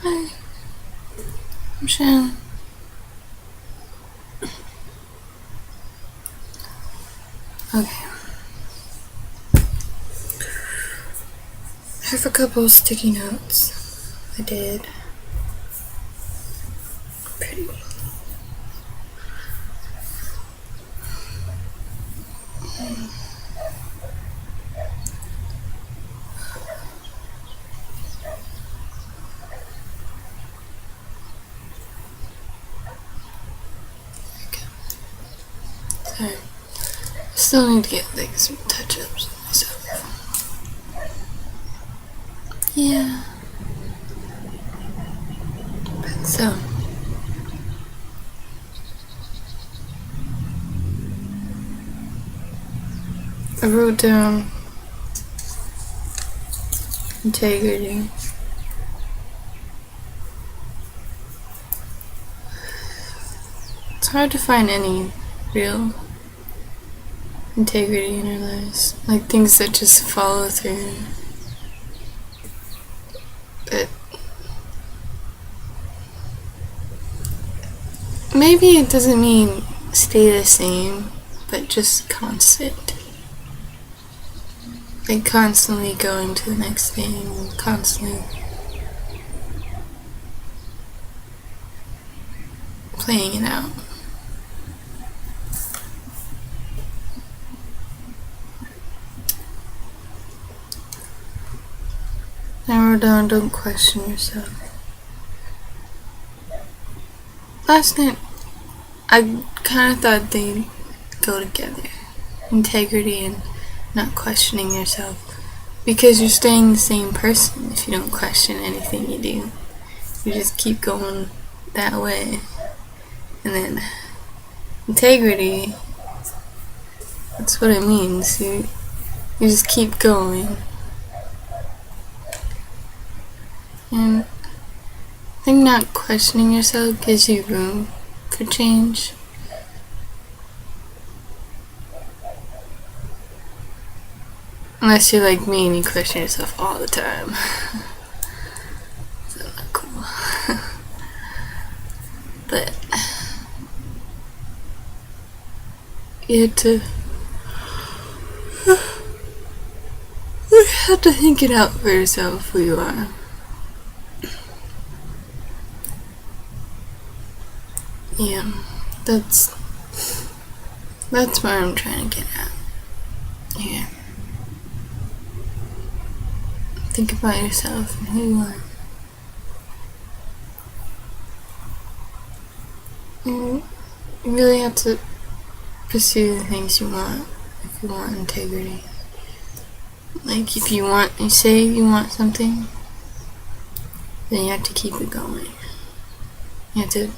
Hi, I'm Shannon. Okay. I have a couple of sticky notes. I did. Pretty. Okay. Sorry. I still need to get like some touch-ups on myself. Yeah. So, I wrote down integrity. It's hard to find any real integrity in our lives. Like things that just follow through. But maybe it doesn't mean stay the same, but just constant. Like constantly going to the next thing, constantly playing it out. I wrote down, don't question yourself. Last night, I kind of thought they'd go together. Integrity and not questioning yourself. Because you're staying the same person if you don't question anything you do. You just keep going that way. And then, integrity, that's what it means. You just keep going. And I think not questioning yourself gives you room for change. Unless you're like me and you question yourself all the time. That's not cool. But you have to think it out for yourself who you are. Yeah, that's what I'm trying to get at here. Think about yourself and who you are. You really have to pursue the things you want if you want integrity. Like if you say you want something, then you have to keep it going. You have to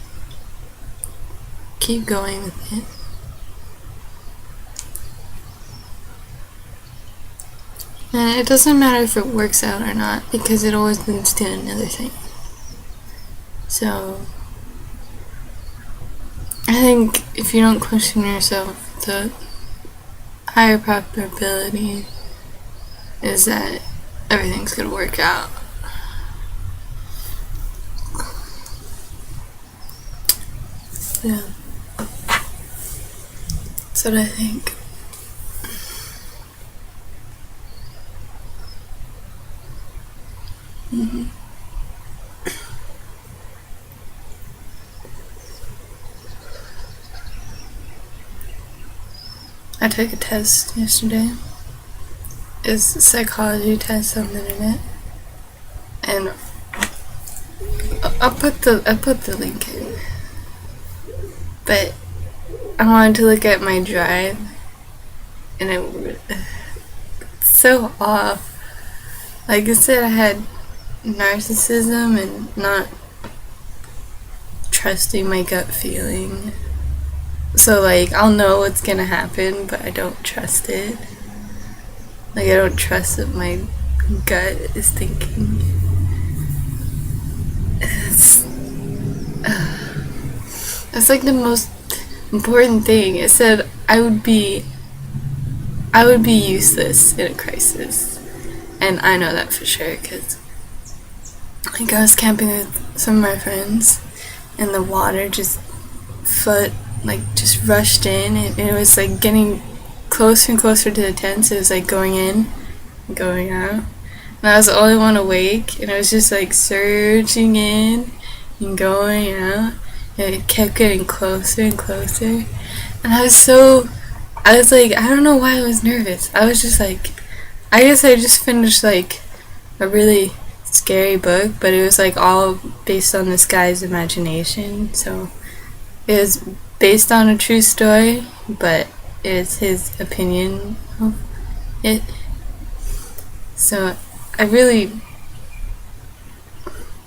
keep going with it. And it doesn't matter if it works out or not, because it always leads to another thing. So, I think if you don't question yourself, the higher probability is that everything's gonna work out. Yeah. That's what I think. I took a test yesterday. It's a psychology test on the internet, and I'll put the link in. But I wanted to look at my drive, and it's so off. Like I said, I had narcissism and not trusting my gut feeling. So like I'll know what's gonna happen, but I don't trust it. Like I don't trust that my gut is thinking. It's like the most important thing. It said I would be useless in a crisis, and I know that for sure because Like I was camping with some of my friends, and the water just just rushed in, and it was like getting closer and closer to the tents. It was like going in, going out, and I was the only one awake, and it was just like surging in and going out, and it kept getting closer and closer, and I was like, I don't know why I was nervous. I was just like, I guess I just finished like a really scary book, but it was like all based on this guy's imagination. So it was based on a true story, but it's his opinion of it. So I really,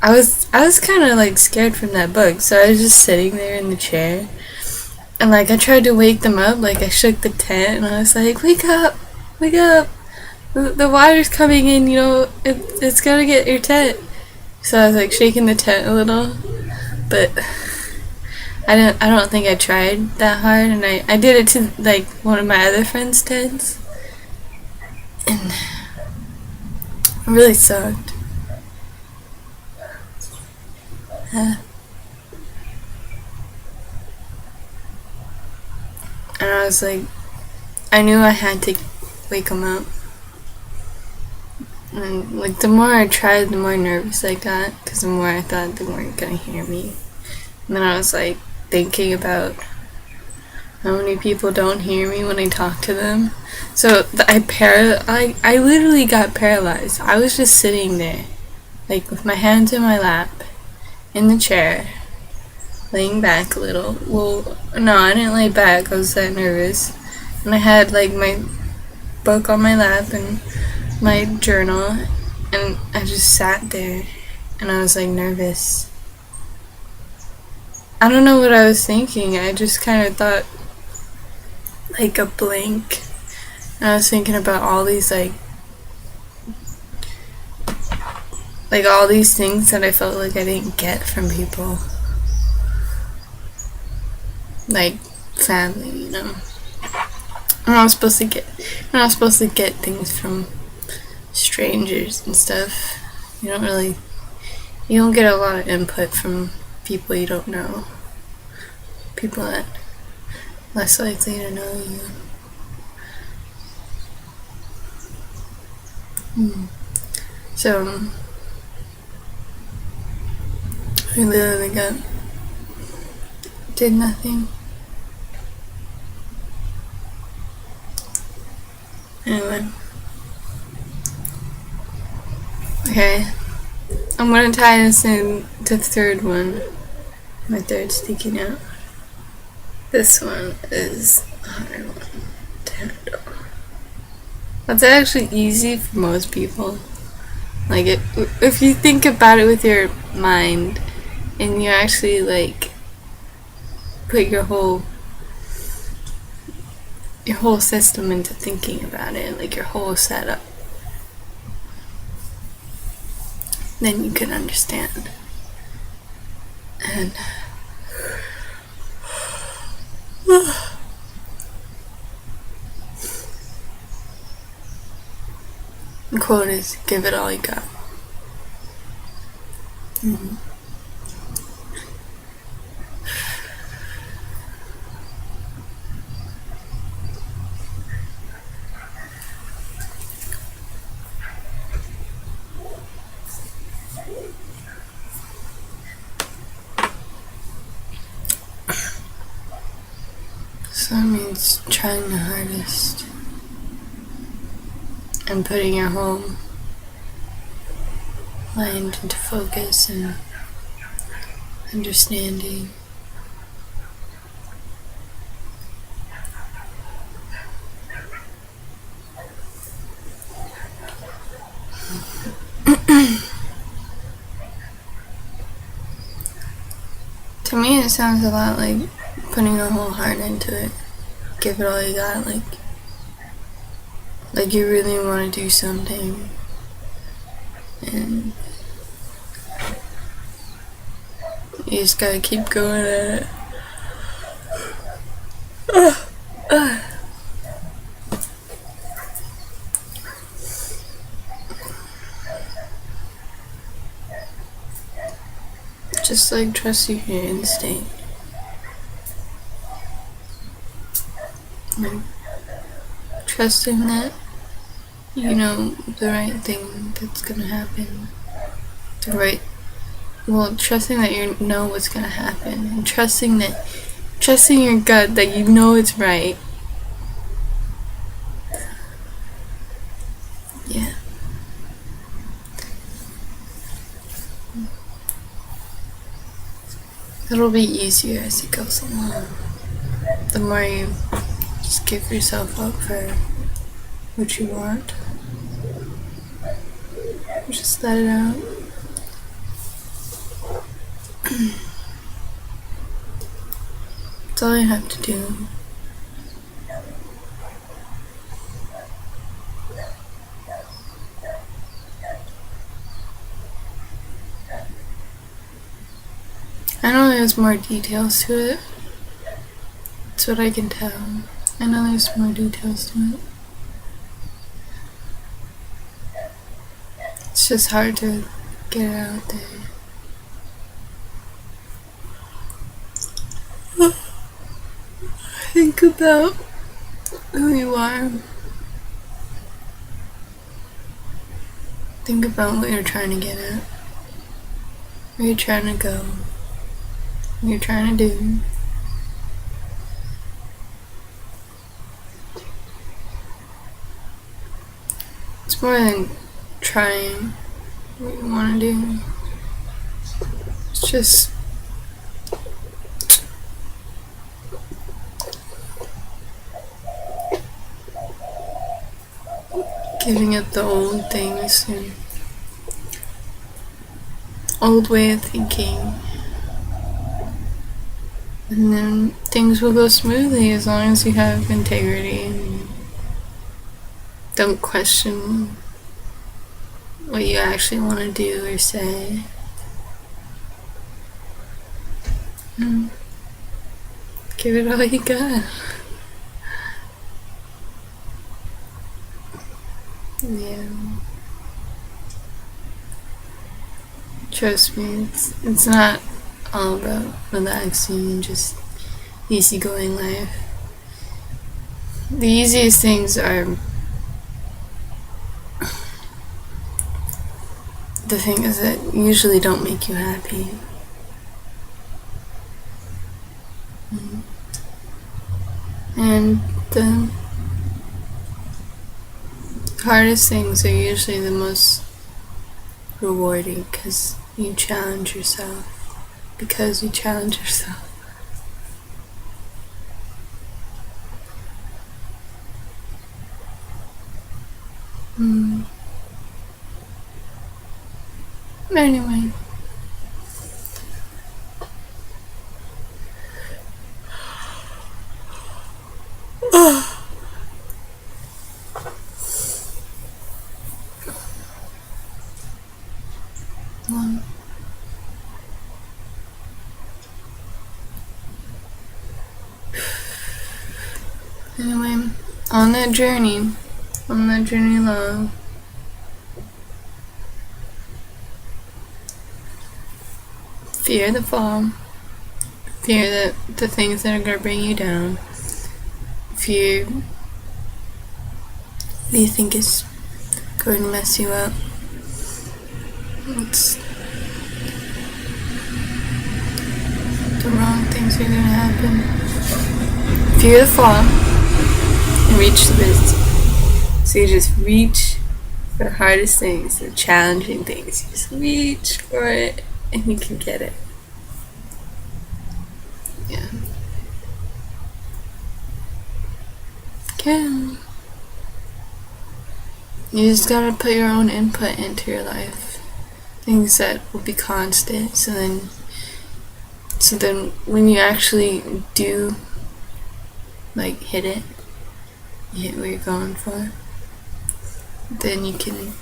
I was kind of like scared from that book. So I was just sitting there in the chair, and like I tried to wake them up. Like I shook the tent, and I was like, "Wake up, wake up! The water's coming in. You know, it's gonna get your tent." So I was like shaking the tent a little, but I don't think I tried that hard, and I did it to like one of my other friends' tents, and it really sucked. Uh, and I was like, I knew I had to wake them up, and like the more I tried, the more nervous I got, because the more I thought they weren't gonna hear me. And then I was like thinking about how many people don't hear me when I talk to them. So I literally got paralyzed. I was just sitting there, like with my hands in my lap, in the chair, laying back a little. Well, no, I didn't lay back. I was that nervous, and I had like my book on my lap and my journal, and I just sat there, and I was like nervous. I don't know what I was thinking. I just kind of thought like a blank. And I was thinking about all these like all these things that I felt like I didn't get from people. Like family, you know. I'm not supposed to get things from strangers and stuff. You don't get a lot of input from people you don't know. People that less likely to know you. So I literally did nothing. Anyway. Okay. I'm gonna tie this in to the third one. My third sticky note. This one is a harder one to handle. That's actually easy for most people. Like if you think about it with your mind, and you actually like put your whole system into thinking about it, like your whole setup, then you can understand. And the quote is, give it all you got. Mm-hmm. So that means trying the hardest and putting your whole mind into focus and understanding. To me, it sounds a lot like putting your whole heart into it. Give it all you got, like you really want to do something, and you just gotta keep going at it. just like trusting your instinct. Like trusting that you know the right thing that's gonna happen. Trusting that you know what's gonna happen, and trusting your gut that you know it's right. Yeah. It'll be easier as it goes along. The more you just give yourself up for what you want. Just let it out. That's all you have to do. I know there's more details to it. That's what I can tell. I know there's more details to it. It's just hard to get it out there. Think about who you are. Think about what you're trying to get at. Where you're trying to go. What you're trying to do. It's more than trying what you want to do. It's just giving up the old things and old way of thinking, and then things will go smoothly as long as you have integrity and don't question what you actually want to do or say. Give it all you got. Yeah. Trust me, it's not all about relaxing and just easygoing life. The easiest things are the things that usually don't make you happy. And the hardest things are usually the most rewarding because you challenge yourself. Because you challenge yourself. Anyway. Anyway, on that journey along, fear the fall, fear the things that are going to bring you down, fear that you think is going to mess you up. It's the wrong things are going to happen. Fear the fall and reach the best. So you just reach for the hardest things, the challenging things. You just reach for it and you can get it. Yeah. Okay. You just gotta put your own input into your life. Things that will be constant. So then when you actually do hit it, you hit what you're going for, then you can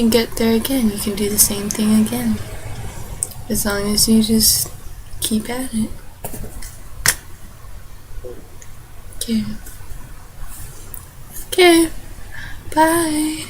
get there again. You can do the same thing again. As long as you just keep at it. Okay. Okay. Bye.